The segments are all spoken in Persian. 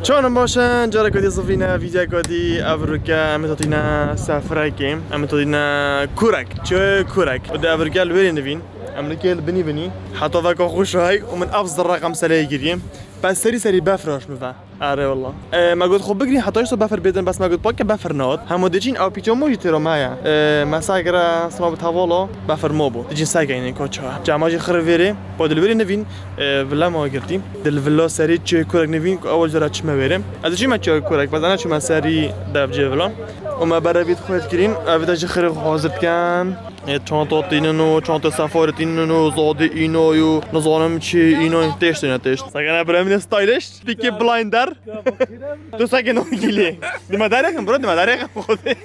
چون باشن جارا کدی صفرینا ویدیو کدی افریقا امتدینا سفرکیم امتدینا کورک چه کورک و ده افریقا لوری نوین امریکا بنی حتی وقت خوش های و من افضل رقم سری گیریم بس سری بفرش میفه آره والله ما قلت خب بگیری حتی ایشو بفر بدن بس ما قلت باک بفر ناد هم دیجین او پیچو موجی ترا مایا مساجر سما بتحوالا بفر مابو دیجین ساگا این کوچا جاماجی خرویری با دلوری نوین ولا ما گرتیم دل ولا سری چه کورک نوین اول جرا چما بریم از چی ما چه کورک بس انا چما سری دفجه ولا و ما برابید خود کرین اویداج خرق حاضر کن چانتا تینو چانتا سفار تینو زاده اینو یو نزانم چی اینو تشت نه تشت سگنا برامین استایلش پیکی بلایندر تو سگنا گیلی دیما داریم برو دیما داریم خوده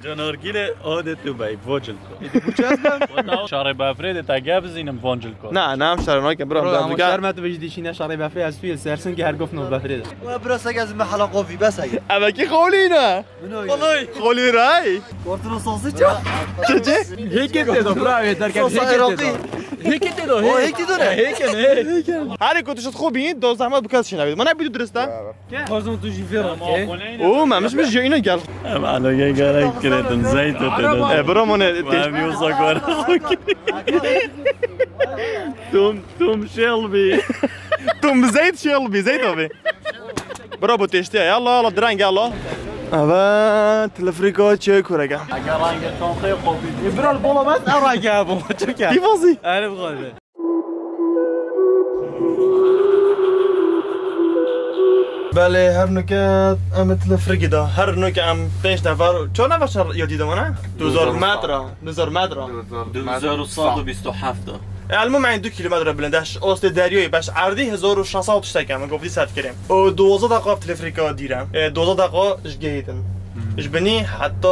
جانور گیله عادت تو بای وجل کو شارع بافرید تا گابزینم وجل کو نه هم شارع که برام دارم دیگه شرمت وجدیشینه شارع بافرید از توی سرسن که هر گفت نو بافرید و برا سگ از محل قوی بس اگه اما کی خولینا والله خولی رای کارتون سازی چه چه هيك تدو براوي دركان هيك تدو هيك تدو هيك نه هر كنت شد خوبين دو زحمت بكاس شنو ما نبي درسته لازم تجي فيرا او ما مش جاينا قال انا جاي قال كريتن زيت تدو برامونه بيوصك ورا توم شلبي توم زيت شلبي زيت ابي برافو تشتي يلا دران يلا أبا تلفريكو تشيكو رجع. أجرانج تنخيق قبيل. يبرا البولا بس أراجع أبو تشكي. تفاصيل. أنا بقول. بله هر نکات ام تلفریکی دا هر نک ام 5 نفر چون نفر یادی دمانه 2000 متر 2127 المهم عند 2 کیلومتر بلندش اوست دریایی باش عرضی 1600 تشتکم گفتی صرف کردم و 12 دقیقه تلفریکا دیرم 12 دقیقه اش گیتن اش بنی حتی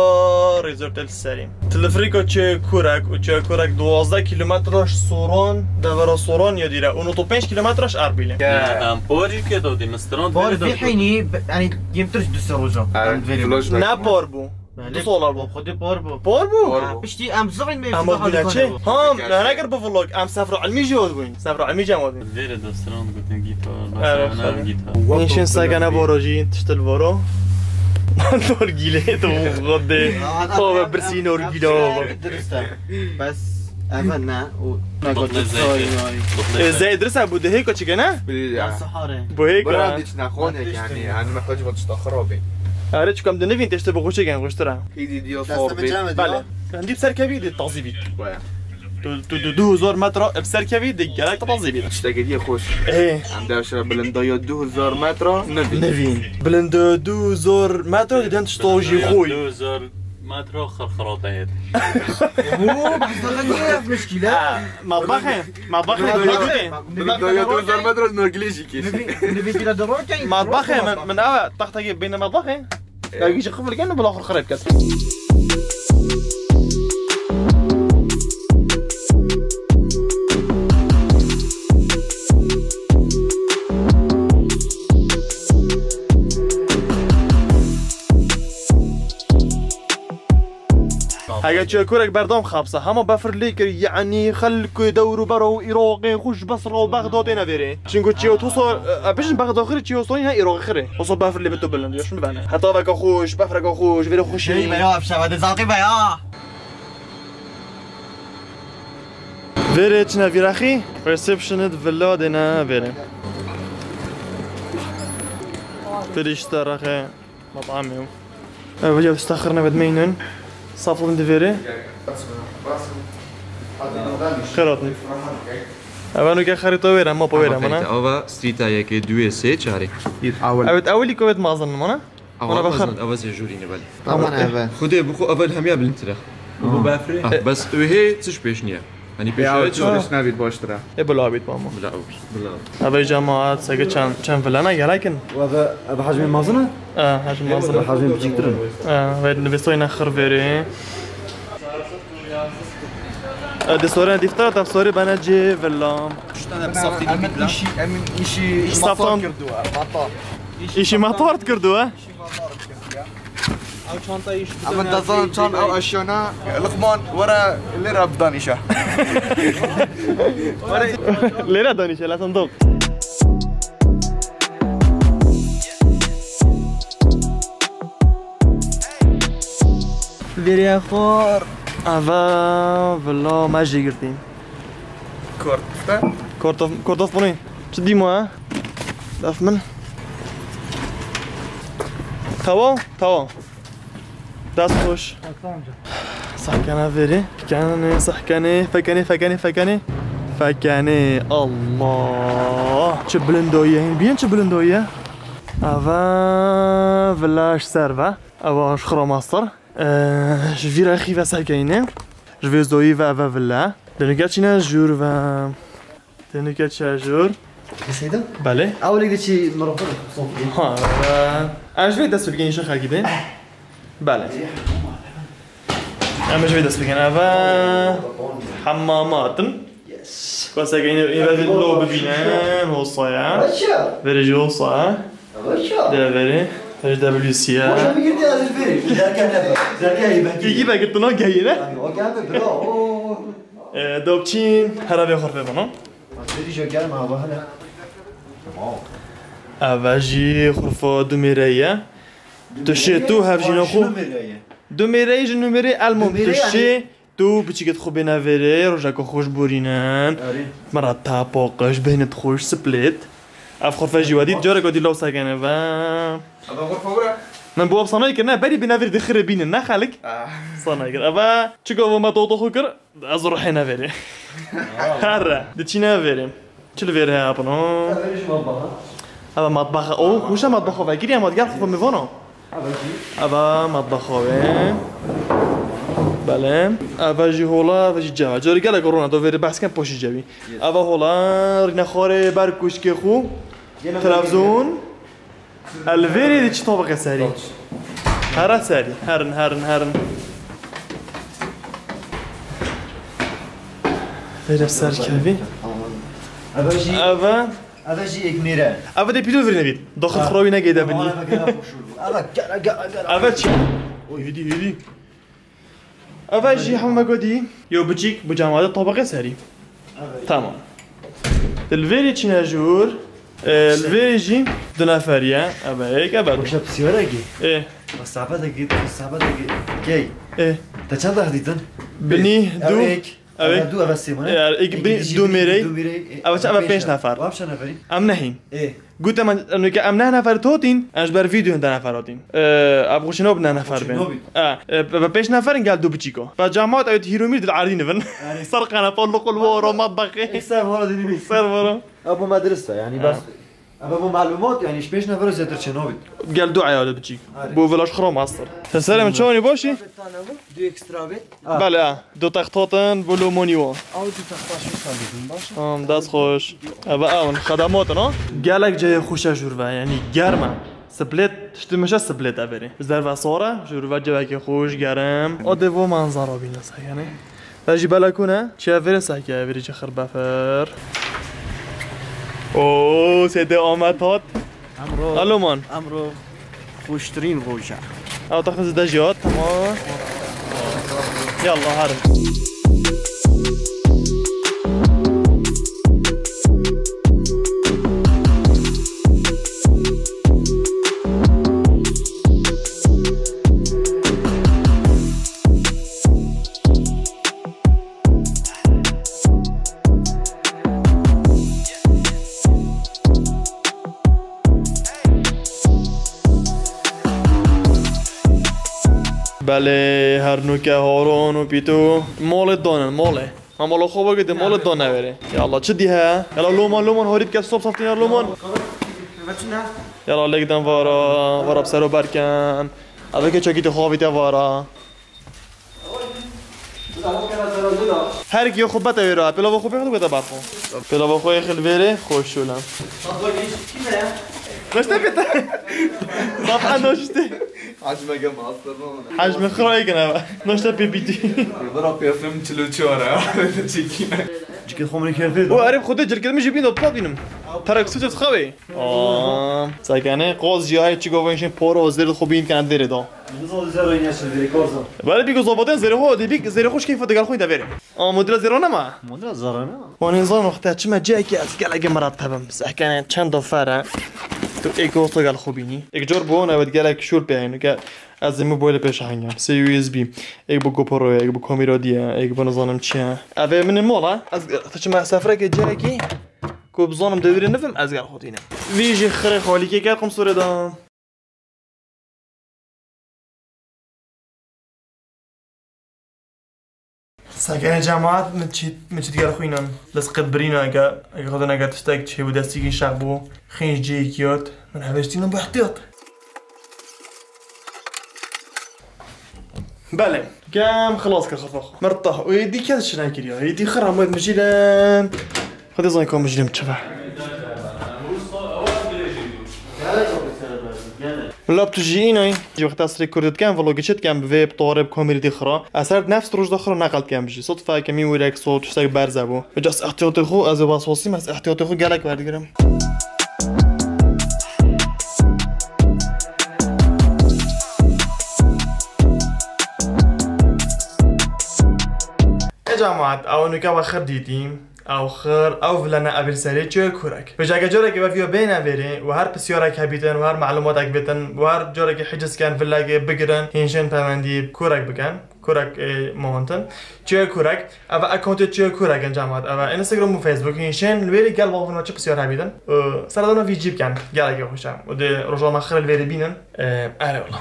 ریزورت السریم تلفریکا چه کورک و چه کورک 12 کیلومترش سوران دورا سوران یا دیره اونو تو 5 کیلومترش اربیله ام بوری که دادی مستران بار في حيني يعني يمترش دوس روجا نه بار بو دو سالار بو خودی بار بو بار بو بشتي ام زغين ما اما بنا چه هم نه نگر به فلوگ ام سفر علمی جواد بوین سفر علمی جواد بوین دیر دستران گفتن گیتار مثلا گیتار اینشین سگانه باروجی تشتل بارو دور گیله تو غده تو برسین اور گیله بس أفنى زي درسها بده هيك وشي كنا؟ الصحاري بهيك براديش ناخونك يعني محتاج تستخربي عرفت كم دنيفين تشتبه غوشي كان غشترا كيدي ديو صوبي بله عندي بسركبي دي التعذيبي تو 2000 متر بسركبي دي قالك تعذيبي تشتاقي دي خوش ايه عندها اشرب بلندايا 2000 متر نفين بلند 2000 متر دي تشتوجي خوي 2000 متر خرخراطه هيك هو بحث مشكلة مطبخه بلندايا 2000 متر الانجليزي كيس نبي كده دروك مطبخه من تحتاج بين مطبخه يجي يخفل كانه بالاخر خرب كاس هاي تشكرك بردام خابصة هما بفر ليك يعني خلك يدوروا برو إيراقي خوش بصرة وبغداد نفيري شنقول تشيو توصل بيش بغداد خير تشيو صوني هاي إيراقي خير وصل بفر اللي بتو بلند يش مبانا حتى بك خوش بفرك خوش فيرو خوش شيء ما يوقف شباب زاقي بيا فيريتش نافير أخي ريسبشن فيلا دينا فيري فيريش ترى أخي مطعمي وجا استخرنا بدمينن صافو من دفيري خيراتني اوانو که خریطه ویرم ما پویرم نه اوه ستریت های که دوی سه چهاری اوت اولی کویت مازن منه اوه بخر اوه زجوری نبال طبعا اول خوده بخو اول همیا بلنتره بو بافري بس وهي تش پیش نیه يعني پیش شورش نبید باشتره بلا بيت ماما بلا بلا اوی جماعت سگه چند فلانه گلکن هذا حجم المازنة؟ حجم مازن حجم بجيكترن وید نویسوی نخر ویری دستوره دیفتر تفسیری بنجی ولام ایشی مطار کردوه او çanta iş. اما انتظرنا كان او اشيانا لقمان ورا اللي راب دانيشا ليرة دانيشا لا صندوق بری خور اوا ولا ماجی گرتیم کورتاف بونی چه دیمو داف من توا دست خوش سحکنه وری فکنه الله چه بلندویه این بیان چه بلندویه اوا ولاش سروا اواش خراماستر جویر خیفه سحکنه جویر زوی و ولا دنیکه چینه جور و دنیکه چه جور سیدا بله اولی که چی مرافق صوفی ها اجوی دست بگین ایشون خرگی بین بله اما جوی دست بگین اوا حماماتن كوسا كاين يبان لو ببينان وصايا فريجي وصا دابري فريج دبليو سي واش ما قلتي هذا الفيري زركا يبان كي باقي طنا كاينه وكان برو دوبتين هرا بخور بنا فريجي كان ما هو هلا افاجي خرفو دوميريا تشيتو هافجينو خو دوميري جنوميري المهم تشي تو بچیکت خوب نویره روزاکو خوش بورینن مرا تاپاقش بینت خوش سپلیت اف خورفه جوادید جاره کدی لو ساکنه و من بواب صنایع کرد نه بری بنویر دخره بینه نه خالق صنایع کرد اما چیکو ما تو خو کر از روحی نویره هر دچی نویره چل ویره اپنو اما مطبخ او خوشم مطبخ و گیری اما دیگر خوب میوانم اما مطبخ بله اوجی هولا اوجی جوا جوری که کرونا تو وری بحث کن پوشی جوی اوا هولا رینا خاره بر کوشک خو تلفزیون الویری دی چی طبقه سری هر سری هرن وری سر کبی اوجی یک میره اوا دی پیدو وری نبید داخل خرابی نگیده بنی اوا چی اوه هدی اوجی هم مگودی یو بچیک بجامعات طبقه سری تمام الویری چی نجور الویری جی دو نفریه اما یک اول وش بسیاره گی اه صعبه دگی کی تا چند وقت دیدن بنی دو دو اول سیمونه ایک بنی دو میری اول 5 نفر و چند نفری ام نهین گوتم انو که ام نه نفر توتین اش بر ویدیو ده نفراتین ابغوشنو بنا نفر بین با 5 نفر قال دو بچیکو با جماعت ایت هیرومیر دل عارضین بن سرقنا طلق الورا مطبخي سر ورا دینی سر ورا ابو مدرسه يعني بس ابو معلومات يعني ايش نفر زيتر چنوبي قال دو عيال بچيك بو فلاش خرام ماستر تسلم شلوني باشي دو اكسترا بيت بله دو تختاتن بلو مونيو او دو تختاش خالدين باش دست خوش ابا اون خدماتنا قالك جاي خوشه جوروا يعني گرمه سپلیت تشتمش سپلیت ابری زر و ساره جوروا جوکی خوش گرم ادو منظره بینه سگنه باجي بلكونه چه فرسه که ابری چه خرب بفر اوه سيدي آمدات الومان امرو خوشترین روشه او تاخذ دجاج تمام يلا هرب بله هر نوکه هارون و پیتو مال دانن ماله ما مال خوبه که مال دانه بره یالا چه دیه یالا لومان هارید که صبح صفتین لومان یالا لگدن وارا بسرو برکن اوه که چاکیت خوابیده وارا هر کی خوب بده ویرا پلاو خوبی خود بده برخو پلاو خوی خیلی ویره خوش شولم نشته بیتا طبعا نشته حجمه جمع اصلا حجم خرایی کنه نشته بیتی برا پیافم چلو چهاره چیکینه چیکه خمری کرده او عرب خوده جرکت میشه بین داد بینم ترک سوت خوبه ساکنه قاضی های چی گفتن پر و زیر خوبین کنه داره دا نزال زیرو اینه چه دیگه کارزم ولی بیگو زبادن زیر ها دی بیگ زیر خوش کیف دگر خوی داره مدیر زیر نما مدیر زرانه و نظام وقت چه مجایی که از گله مرتبم ساکنه چند دفعه تو ایگو تو گل خوبینی یک جور بونه و گله شور بیاین که از موبایل پیش هنگام سی USB یک با گوپرو یک با کامیرا دیه یک با نظام چیه اوه من مالا از تا سفره که جایی کی کو بزنم دویره نفهم از گر خودینه ویژه خره خالی که کردم سوره دام ساكن جامعات متشي تقال خوينا لسقط برينا اگه خدنا اگه تشتاق تشي ودستيكي شعبو خينج جي كيوت من حبشتينا باحتياط بله كام خلاص كخفخ مرطح ويدي كذا شناكر يا يدي خرا مود مجيلان خدي زين كون مجيلان تشفع لا بتجيني جي وقت اصري كردت كان فلوج شت كان بفيب طارب كاميرا اخرى اثر نفس روز اخرى نقلت كان بجي صدفه كمي ويرك صوت شتاق برزبو بجاس احتياطي خو از واسواسي مس احتياطي خو قالك بردگرم يا جماعه او نكا خر ديتيم او خير او فلنا قبل سري چه كورك بجا جورك بفيو بين افيري وهر بسيورك هبيتن وهر معلوماتك بيتن وهر جورك حجز كان فلاك بگرن هينشن پمندي كورك بكن كورك مونتن چه كورك او اكونت چه كورك جماعت او انستغرام و فيسبوك هينشن الويري قال بافنا چه بسيور هبيتن سردنا في جيب كان قالك خوشم ودي رجا مخر الويري بينن اهلا والله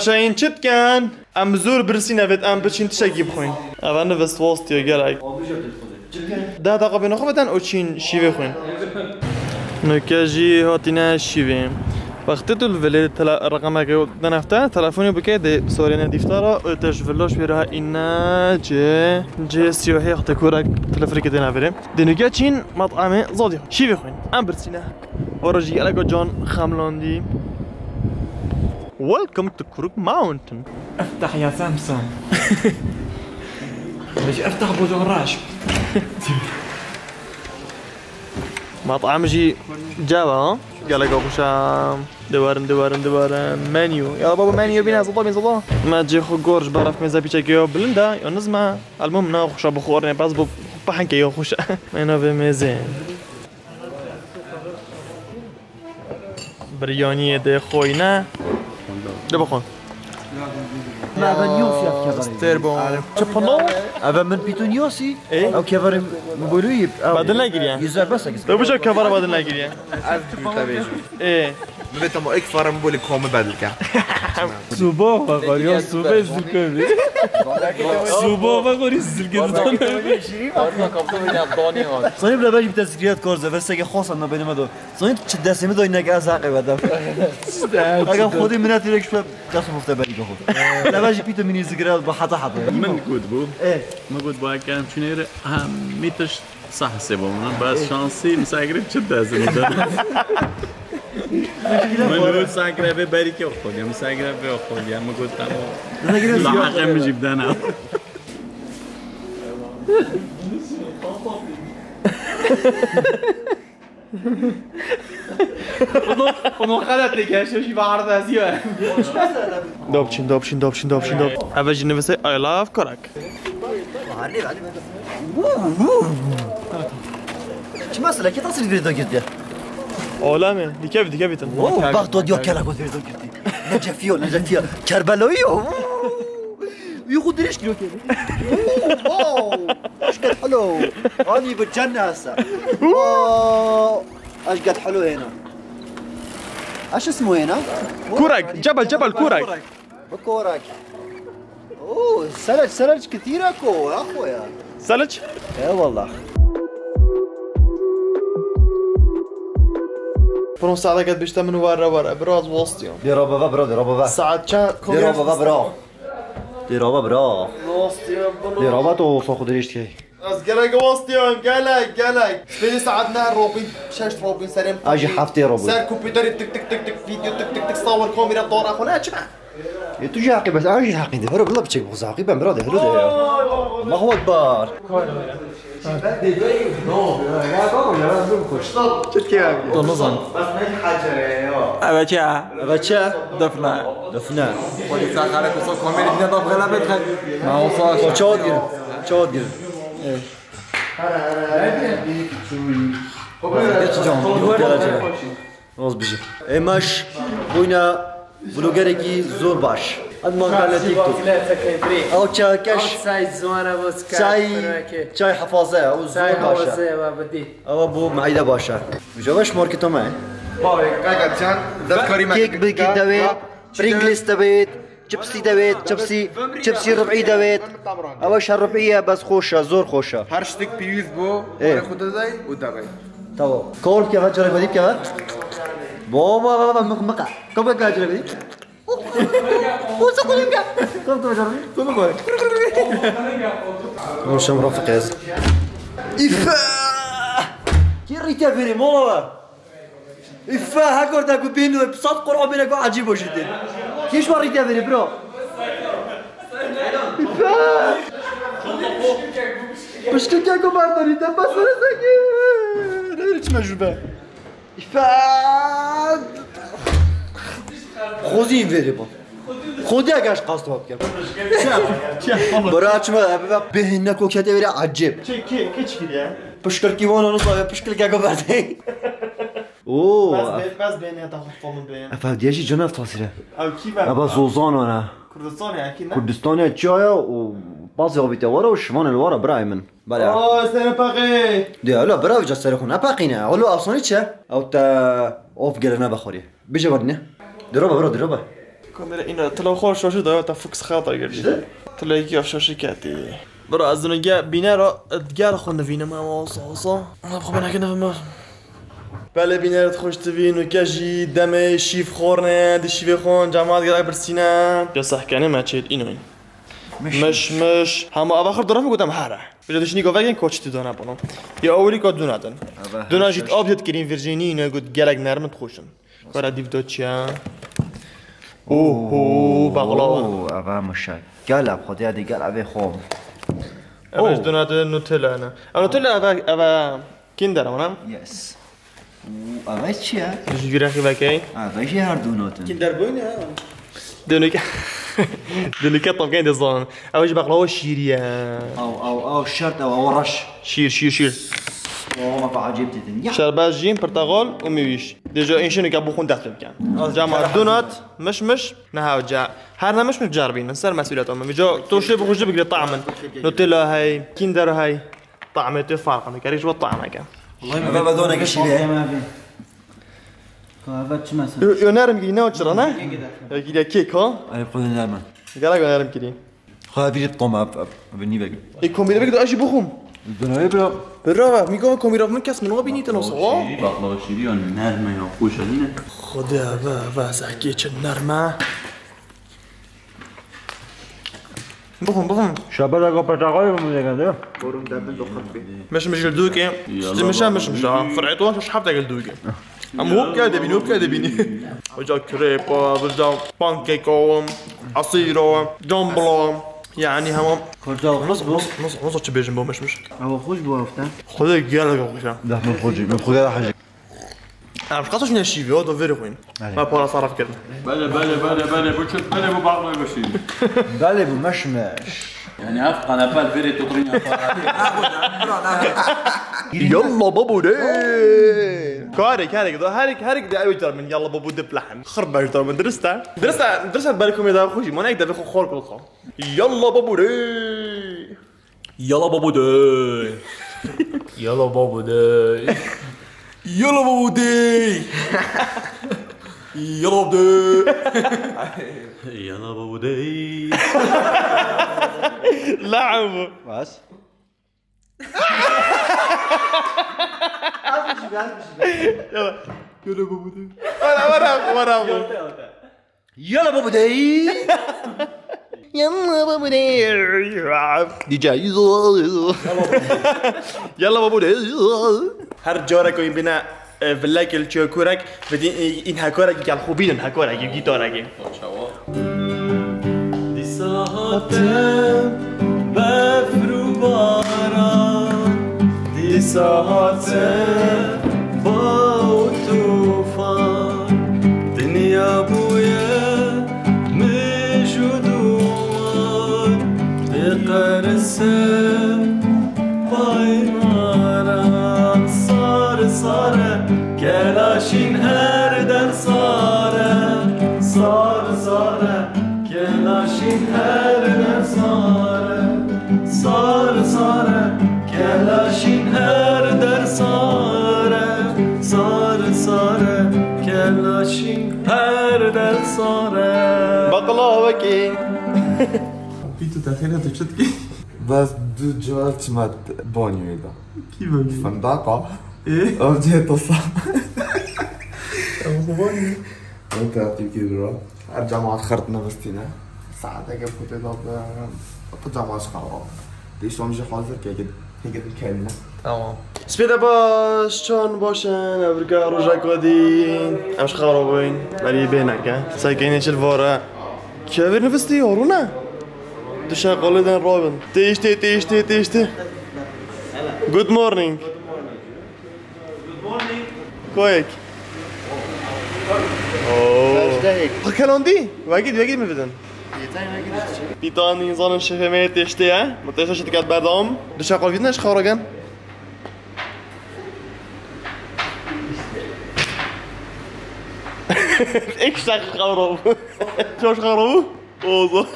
باشه این چت کن ام زور برسی نوید ام بچین تشکی بخوین اول نوست واسط یا گرگ ده دقیقه بنا خو بدن او چین شیوه خوین نکجی هاتینا شیوه وقتی تو الولد رقمك دنفته تلفوني بكده سورينا ديفتارا تشفلوش بيرها إنا جي سيوحي أختي كورك تلفريك دينافري دينوكا تشين مطعمي زادي شيفي خوين أم برسينا ورجي ألاقو جون خاملاندي Welcome to Crook Mountain. افتح يا سامسونج. باش افتح بوجه الراش. مطعم جي جابا قال لك خوشا دوارن منيو يلا بابا منيو بينا زطا ما تجي خو قرش بعرف ميزا بيتشكيو بلندا ينزما المهم نا خوشا بخورني بس بحنكي يا خوشا ما نوفي ميزان برياني دي خوينا دابا خون ما بنيوف يا كبري ستيربون تشبلو ابا من بيتونيوسي ايه او كبري مبولوي بعد نلاقي يزار بس طيب وش كفر بعد نلاقي ايه ببيت ما اكفر مبولي كوم بدلك صبح بقولي صبح الزلكه صبح بقولي الزلكه صاحب لا باجي بتسجيلات كورزا بس اگه خاص ما بين ما دو صاحب چه دسمه دو اینک از حق بدم اگه خودی منات لك شو قسم مفته بالي خود لا باجي بيتو مني زغرات بحطه من قد بو ايه ما قد با كان شنير هم ميتش صح سيبهم بس شانسي مساجرب شده زمده من مساجرب بريكه خودي مساجرب خودي ما قلت لا حق مجيب دانا اونو خلات لك شو بعرض ازيو دوبشين اول نفسي I love كرك شو مسألة كي تصير فيديو كده عالمه دیگه بیتن بخت ودیا کلا گفت فرزاد کردی نجفیه کربلایی یه خود درش کیلو کرد واو ايش قد حلو هذه بالجنة هسه واو ايش قد حلو هنا ايش اسمه هنا؟ كورك جبل كورك بكورك اوه سلج كثير اكو يا اخويا سلج؟ اي والله برون ساعة قد بيشتا من ورا براز وسطيهم دي رابا برا ساعة كان دي رابا برا وسطيهم دي رابا تو فوق دريش كي از گلگ وسطيهم گلگ بين ساعدنا روبين شاش روبين سلام اجي حفتي روبين سر كمبيوتر تك فيديو تك صور كاميرا دور اخونا جماعة تجي عقي بس اجي حقي دي برا بالله بتشيك بخص عقي بمرا ده حلو ده الله هو اكبر نظن أبتشا دفنا ولي ساق عليك وصول كوميدي بنا ضاف غلبت خد ما وصلش شاد جير روز بيجي ايماش بوينا بلوغريكي زور باش ادمان قال تيك توك او تشاكش ساي زوانه بس چای حفاظه او زور باشه او بو معیده باشه جواش مارکتو معه قاعد جان ذكري ما كيك بيجي دويت برينجلز دويت چپسی ربعی دوید اوش ربعیه بس خوشه زور خوشه هر شتك بيوز بو خود داي وداي تو کار که وقت جرای بدی که بابا مقع کم که جرای بدی اوزا کنیم که کم تو جرای کم کنیم روشم رافق از ایفا کی ریتا بری مالا ایفا هکار دکو بینو بسات قرآن بینه که عجیب باشید کیش ما ریتا بری برو ایفا مشکل که اگه برداری دم بس برسه نمیره چی مجربه ایفا خودی این وری با خودی اگرش قصد باید کرد برای چما بهنه کوکته وری عجیب که چی کریه؟ پشکل کیوان نصابه پشکل که اگه برده اوه بس بینه تا خودمون بین افا دیشی جناف تاثیره او کی بر ابا زوزان ونه کردستانی اکی نه کردستانی چایا و بعضی آبیته وارا و شمان الوارا برای من بله سر پاقی دی حالا برای وجه سر خونه پاقینه حالا آسانی چه؟ او تا آف گره نبخوری بجه بردینه درابه برا درابه کامرا اینا تلو خوش شاشه داره تا فوکس خاطر گردی تلو یکی اف شاشه کردی برا از دنیا بینه را ادگر خونده وینه ما واسا خب من اگه نفهم بله بینه را خوش تبین و کجی دم شیف خورنه دی شیف خون جماعت گرای برسینه یا سحکنه ما چید اینو این مش هم آخر دارم میگم هره بجدش نیگه وگن کوچتی دانه بانم یا اولی که دونه دن دونه جیت آبیت کریم ویرجینی نه گود گلگ نرمت خوشم کار دیو دوچیا اوه باقلاوه اوه مشای گلب خودی ادی گلب خوب اوش دونه نوتلا نه نوتلا اوه کیندر منم یس اوه چیه؟ جوری وکی اوه چی هر دوناتن کیندر بوینه دونك طب كاين دزان اوش بقلاوه شيريه او شرط او رش شير والله ما عجبتني الدنيا شربات جيم برتقال وميويش ديجا انشنو كابو خون داخل كان جامع دونات مش نهاو جا هرنا مش متجربين نسال مسؤوليتهم بيجو توشي بخرج بقري طعم نوتيلا هاي كيندر هاي طعمته فرق ما كاريش والطعم كان والله ما بدونك شيء ما في كافت مثلا يو نرم كي نوتش رانا كي كيك ها اي قول نعم قالك نرم كي خافي الطعم بني بقى يكون بيدك ده اشي بخوم الدنيا برا بالرغم ميكو كوميرا من كاس من وبيني تنوصوا بقلاوه شیری نرمه یا خوشالینه خدا و زحكي چه نرمه بخون شباب اگه پرتقال میگن ده برون دبن دو خط بي مش جلدوكي مش فرعتو مش حابت جلدوكي ام هو كده بيني وجا كريب وجا بانكيكو عصير جامبلا يعني هم كرجال نص تبيجن بو مش هو خوش بوافته خذ قال خوشا ده من خوجي من خوجي حاجه انا مش قاطش من الشيفي هذا فيري وين ما بورا صرف كده بله بو چت بله بو بعض باشید بله مش يعني هاف قنابل فيري تطرين يلا بابو دي كارك هارك دي ايوتر من يلا بابو دب لحم خرب ايوتر من درستا بالكم يا خوشي ما نقدر ناخذ خور كل خور يلا بابو دي يلا بابو داي يلا بابو داي يلا بابو داي يلا بابو داي يلا بابو داي لعب بس يلا بابو دي ورا يلا بابو داي يلا بابو دي دي جاي يلا بابو دي هر جارك وين بنا فلاك الشوكورك بدين این هکارک که خوبیدن هکارک گیتارک دي ساعتم بفرو باران دي ساعتم با توفان دنیا بویا مجدوان بقرسم بايمارا صار كلاشين هر در صاره كلاشين هر در صاره كلاشين هر در صاره كلاشين هر در صاره بقلاوكي بيتو تاخيرها تشتكي بس دو جوالت مات بانيو ده كيف فندقة ايه جيت الصح انت هتيجي كده ارجع مع خرطنا بستينا ساعتها كيف كنت ترجع مع خراب ليش ما مش حاضر كده هيك الكلمة تمام سبيدا باش چون باشن ابرگا روزا کدین امش خرابین ولی بینک ساکنیش الوارا کیور نفستی یارونا دشا قلدن رابن تیشتی good morning كويك اوه كلاندي واجد میبدن بیتانی زان شفمه تشته متوجه شدی که بعدام دشا قلدنش خارگن ايش خرب شوش خربوا اوه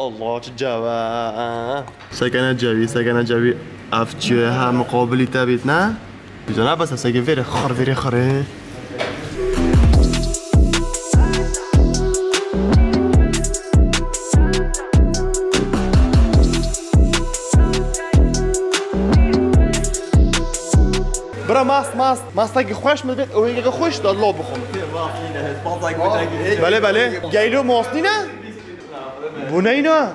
الله تجاوى سكنة جابي افتشها مقابلي تابتنا بجنا بس سكن فيري خر برا ماست تاقي خوش من البيت وهيك خوش دار لو بخون بله جايلو ماستينا بونينا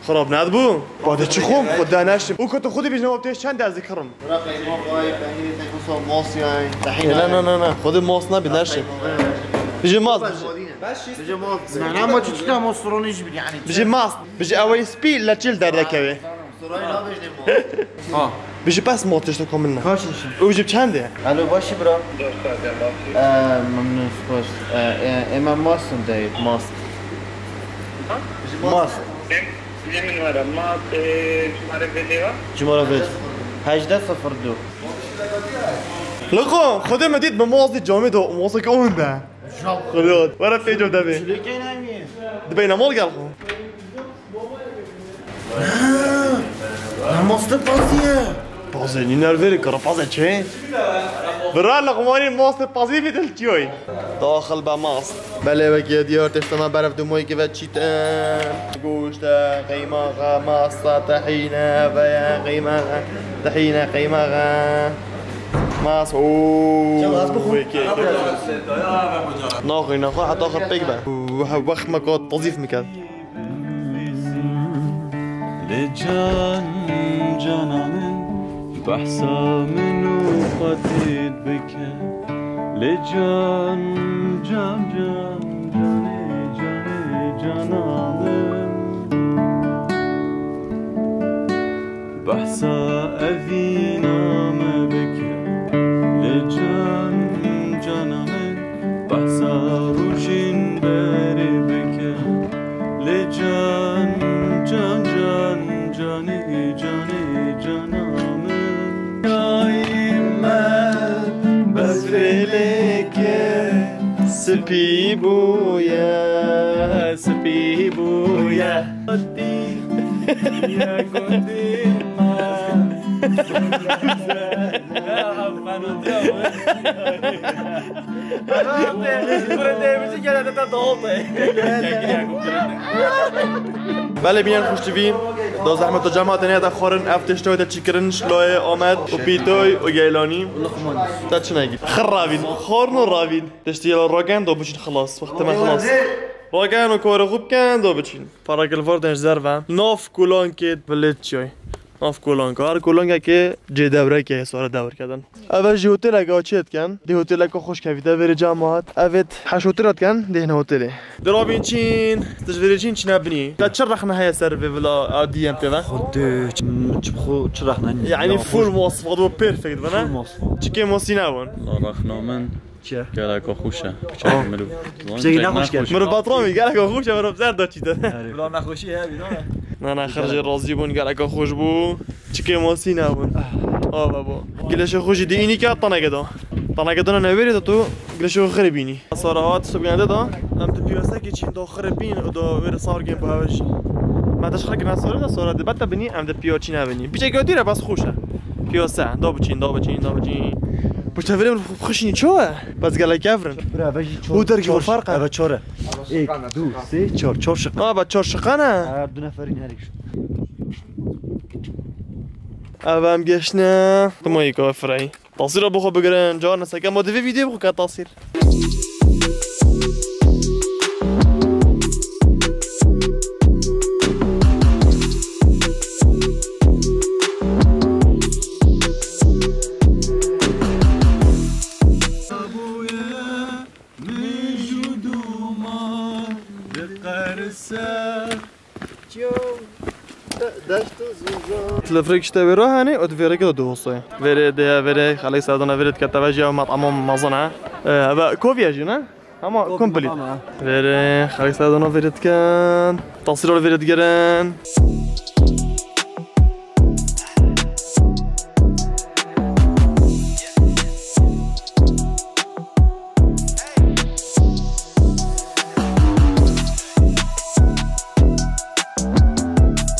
خراب ندبو بعد چی خوم خدا نشتم او کتو خودی بیش نوابتش چند از ذکرم نه خود ماس نبید نشتم بيجي ماس انا ما تشتغل مصرونيش يعني بيجي ماس بيجي اول سبيل لا تشيل در ركبه بيجي بس ما تشتكم منه كاشش وجيب چنده الو باشي برا ممنون خوش اما ماست دايت ماست من ورا ما شماره فيديو 1802 لقو خده مدید به موازی جامد و موازی که اون ده خداد ورا پیجو دبی دبی نمال گل خو ماست بازیه بازی نی نرویری کرا بازی چه برا لقمانی ماست بازی بیدل چیوی داخل با ماست بله بکی دیار تشتما برف دموی که و چیتن گوشت قیماغا ماستا طحینه بیا قیماغا ماس اوه ناخي حتى اخر بيكبا وخ مكان تضيف مكان لجان جانانن بحثا منو خطيت بك لجان جانانن بحثا أذينا ما بك لجان جانانن بحثا روشين باري بك لجان جانی جانی جانم من بزرلکه سپی بویا سپی بویا یا گندی بله بیان خوش تبین دو زحمت و جماعت نیاد خورن افتشتوی تا چیکرن شلوی آمد و پیتوی و گیلانی تا چه نگی خرابین خورن و رابین تشتیل راگن دو بچین خلاص وقت ما خلاص راگن و کار خوب کن دو بچین پاراکل فردنش زرفم ناف کلان کت بلد چی ناف کلان کار کلان که جه دوره که سوار دور کردن اول جه هتل اگه چیت کن ده هتل اگه خوش کویده وری جماعت اوت حش هتلات کن ده نه هتله درابین چین تجویری چین نبنی تا چه رخنه های سر به ولا دی ام پیدا خود چه رخنه يعني فول مواصفات و بيرفكت بنا مواصفات. چیکه موسی نبون رخنامن چه؟ گلک خوشه ملو بشكل نخوش كده. مرو باطرامی قالك خوش مرو بزر داد چیته لا نخوشی ها بیدانه نه خرج راضی بون قالك خوش بو چیکه موسی نبون بابا گلش خوش دی اینی که طنا قدنا نبرد تو گلش خربینی صراحات سبگنده دا هم تو پیاسه که چین دو خربین و دو ور صار گیم بهاش ما داش خرج نصاره دا صورت بعد بنی هم ده پیاچی نبنی بیچه گادیره بس خوشه پیاسه دا بچین پشت فریم خوشینی چوه بس گلک افرن برا بجی او درگی فرقه اول چهاره یک دو سه چهار شق با 4 شقانه هر دو نفرین هر یک اوام گشنه تو یکا فرای تصویر بخو بگیرن جار نسکه ما دوی ویدیو بخو که تصویر تلفريك اشتبرو هاني وتفيري كده دوصي فيري خلي سادونا فيري كتواجي او مطعم مصنع هذا كوفي جينا اما كومبليت فيري خلي سادونا فيري كان تصوير فيري جران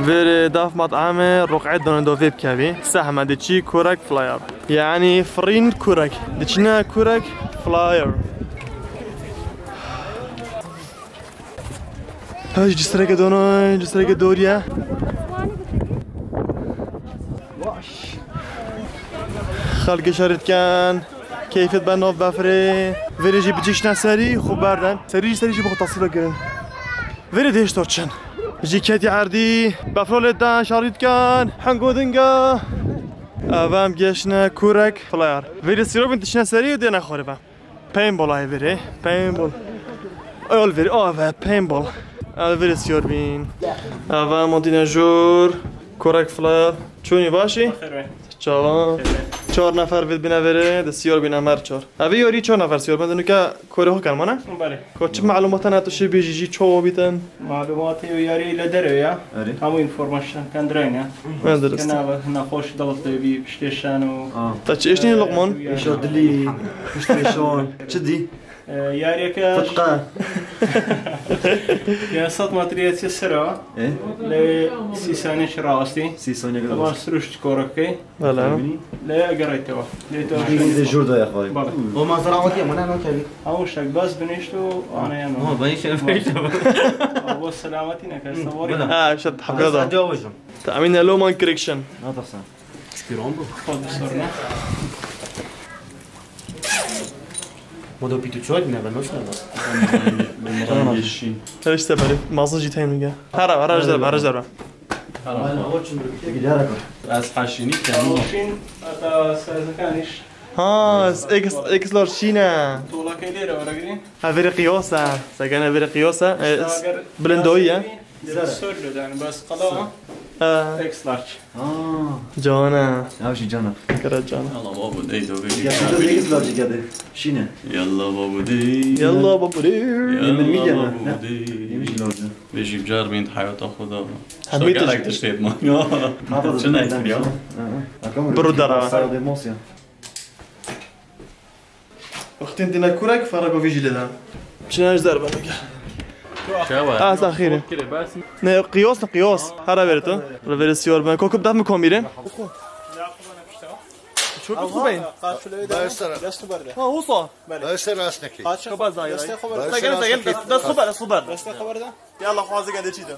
فيري داف مطعم رقعة دون فيب كابي سهم ديتشي كورك فلاير يعني فرين كورك ديتشنا كورك فلاير هاي جسرك دوريا خلق شريت كان كيف بنوف بفري فيري جي بتجيشنا سري خوب بردن سري جي بخو تصوير جرين فيري ديش توتشن جي كاتي عردي بفرولت دان شاريت كان حنقو دنقا اوام جيشنا كورك فلاير فيري سيرو بنتشنا سري ودينا خوربا بينبول هاي فيري بينبول اول فيري بينبول فيري سيور بين اوام مونتينا جور كورك فلاير چوني باشي؟ چاوان 4 نفر بید بینه دستیار بینه مر 4 اوی یاری 4 نفر سیار بدونی که کره ها کنمانه؟ بله چه معلومات نتوشی بیجی چه بیتن؟ معلومات یاری لدره یا همو اینفورماشن کندرینه من درست کنه نخوش دلت بی پشتشن و تا چه اشتینی لقمان؟ ایشا دلی پشتیشان چه دی؟ یاری که فتقه یا صد ماتریاتی سرا ل 30 ثانیه راستی 30 ثانیه طبعا قدر سرشت کورکی بله لا قريتها این جور دا یا خواهی و منظر عادیه من انا کردی هموش تک بس بنشتو انا يعني بایش ابو سلامتي نك صوري شد حقيقة جاوبشم تأمين لومان كريكشن نه تفسن خود صورنا مدو پیتو چوید نه بنوش نه ليش تبري مازن جيت هين وياه هرج ضربة از حشینی کنی شين اتا سازكانيش ها اكس لارج شينا طولك كيليرا ولا قرين هافيري قياسة سكان هافيري قياسة بلندوية سر يعني بس قضاء اكس لارج جانا نمشي جانا كرا جانا يلا بابا دي دو يا شو زي لارج كده شينا يلا بابا دي يلا بابري من ميديا بابا دي يمشي لارج بيجي بجاربين حياة تاخذها حميت اشتاق لك تشتري مانيا شنو هيك برو درا صار ايموشن اختي دينا كورك فرقوا في جلدها شنو ضربه نقع شاوا اخيرا نه قياس هرا بريتو ريفيرسيور بان كوكب دام كوميره شو خوبين ها وصا خبر زاير خبر خبر يلا خوازي قاعد تشيدن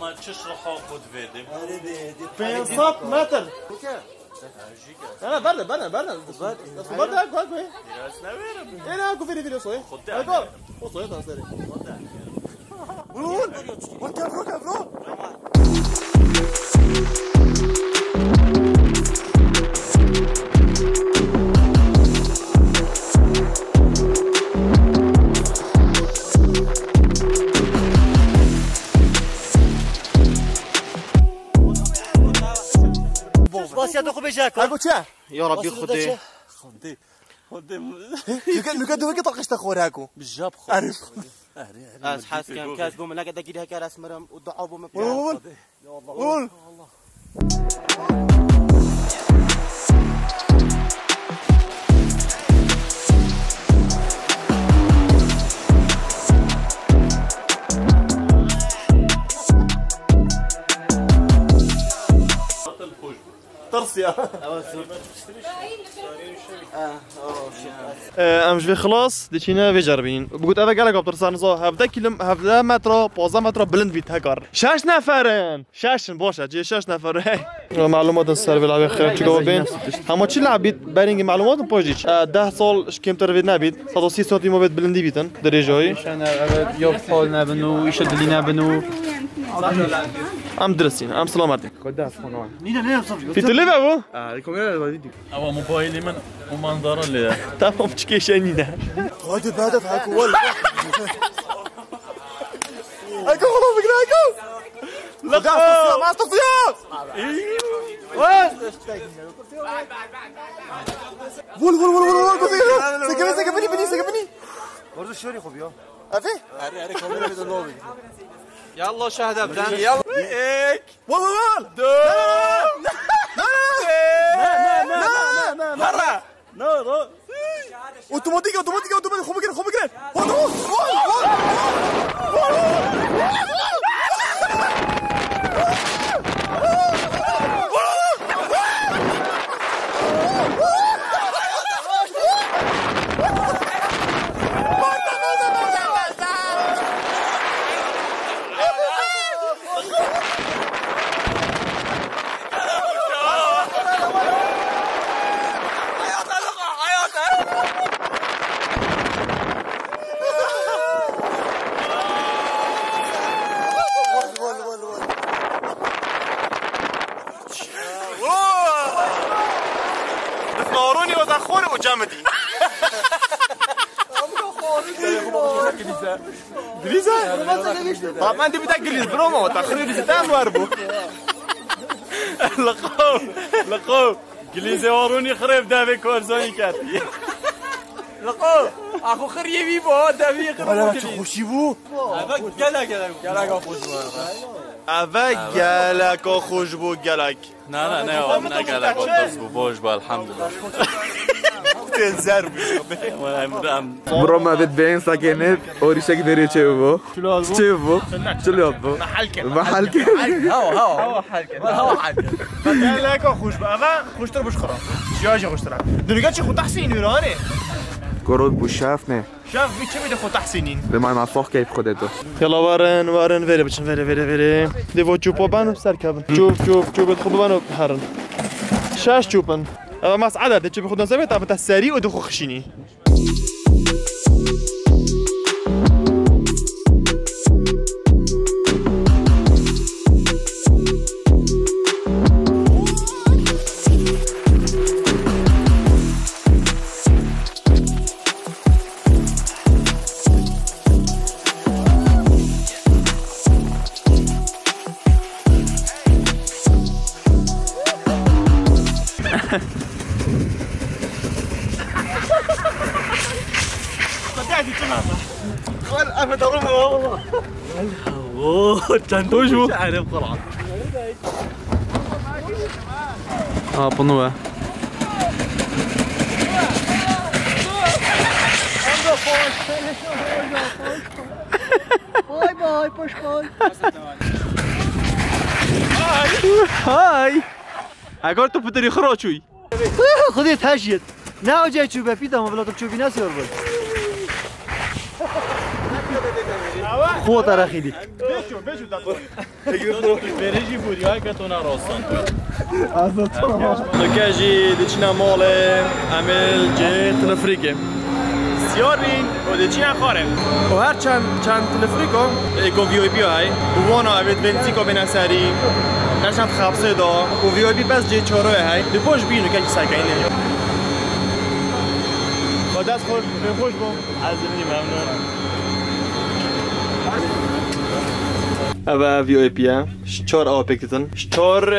ما تشرحوا خذ فيديو بنصات متر انا برد صبر ده كويس انا اكو فيديو صوي اكو صوي ده سري قول وكفرو باسيا دخو بيجاك اكو تشا يا ربي خدي لو كان طاقش تخوراكو بالجاب خو عارف از حس كان كاتبو من لقد كده هكا راس مرم ودعوبو من قول ترسيا امش في خلاص ديشينا في جربين بقول انا قالك ابطر صانزو هفدا متر 15 متر بلند بيت هكار شاش نفرن شاشن باشه جي شاش نفر معلومات السر بيلعب خير چيكو بين اما چي لعبيت بارينج معلومات بوجيش 10 سال كمتر بيت نبيت 130 سنتي مو بيت بلندي بيتن درجاي انا يوب فول نبنو يشد لي نبنو ام درسين ام سلامتك نينا في تلفا ابو او موبايلي من ومنظر اللي تمام تشكيشاني ده هادي بعد هاكو ولا هاكو خلاص بقراكو لا ما تصير وين وول سكبني برضو الشوري خب يا افي اري كاميرا بدون لوبي يلا شاهد ابدان يلا هيك وول لا مرة لا اوتوماتيك خو بكره ناروني وتخوني وجامدي طب ما انت بتاكل برومو تخريج ستام واربو لقوه انجليزي وروني خريب دافي كورزوني كاتي لقوه اخو خريبي بو دافي خريب خوشيبو گلک خوش بو گلک نه نه گلک درست بو باش با الحمد لله تنزر برو ما بيت بين ساكنت اوريشك بري تشوفو شلو محل هوا حلقه گلک خوش بو اما خوشتر بش خرا شیاجی خوشتر دنگا چی خود تحسین ایرانه كورود بوشافنه شاف في كم يدخل تحسينين لما انا صح كيف خدته يلا وارن فيري بچن فيري ديفو چوبو بانو سركبن چوب خود بانو هرن شاش چوبن اما ماس عدد چوب خود نسبه تا سريع ودخو خشيني قاعد يتماسح انا ضربه والله اوه تنتوش مو عارف طلع بنوه باي باي باشكال هاي اگر تو پدری خراچوی خودت هشید نه اجای چوبه پیدا ما بلاتم چوبی نسی بود خود رخیدی بشو بريجي فوريا كاتونا روسان نكاجي ديشنا مولي عمل جي تلفريكي سيارين وديشنا خارم وهر چند تلفريكو ايكو في اي بي هاي وانا ابيت بنزيكو بنساري نشان خابسه دا و في اي بي بس جي چوروه هاي دي پوش بينو كاجي ساكاينه با دست خوش بو عزمني ممنون أبا في أو بي شتور أو بيكتن شتور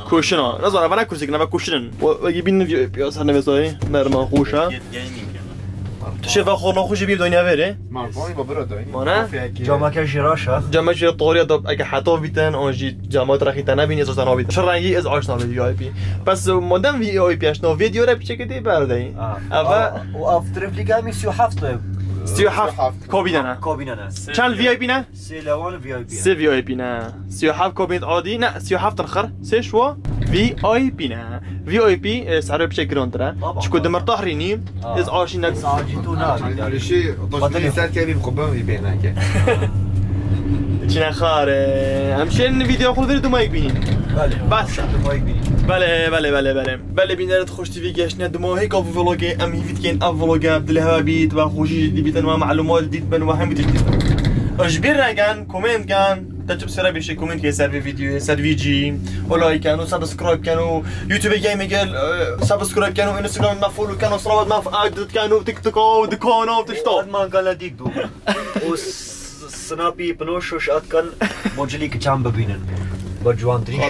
كوشنا نزار أبا نكوسيك نبا كوشنن وجيبين في أو بي أصلا نبصاي مرما خوشة تشوف أخونا خوش بيب دنيا فيره مارفوني ببرد مانا جامعه كجراشه جامعه جرا طوريا دب اگه حتی بیتن آنجی جامعه رخی تنبینی از آن بیت شرعی از آشنا به وی آی پی پس مادام وی آی پی اشنا ویدیو را پیچه کدی برده اول و افتر افلیکا می 37 37 کابینه نه چند وی آی پی نه 3 لوان وی آی پی 3 وی آی پی نه 37 کابینت عادی نه 37 اخر 3 شو وی آی پی نه وی آی پی سعره بشه گراندره چکو دمر طاهرینی از آشین نک ساجتو نه يعني شيء طش سال كيف مقبل يبينك چنه خاره همچنین ویدیو خود برید مایک بینین بس بله بینرت خوش تیوی گشنه دماهی که ولاگه ام هیفت کن اب ولاگه بدلها بید و خوشی دی بیتن و معلومات دید بن و هم دیدید اجبر نگن کامنت کن تجربه سر بشه کامنت که سر ویدیو سر ویجی و لایک کن و سابسکرایب کن و یوتیوب گیم گل سابسکرایب کن و اینستاگرام ما فولو کن و صلوات ما فعاد کن و تیک توک و دکان و تشتا من قال دیک دو سنابی پنوشش اتکن مجلی که چند ببینن با جوان ترین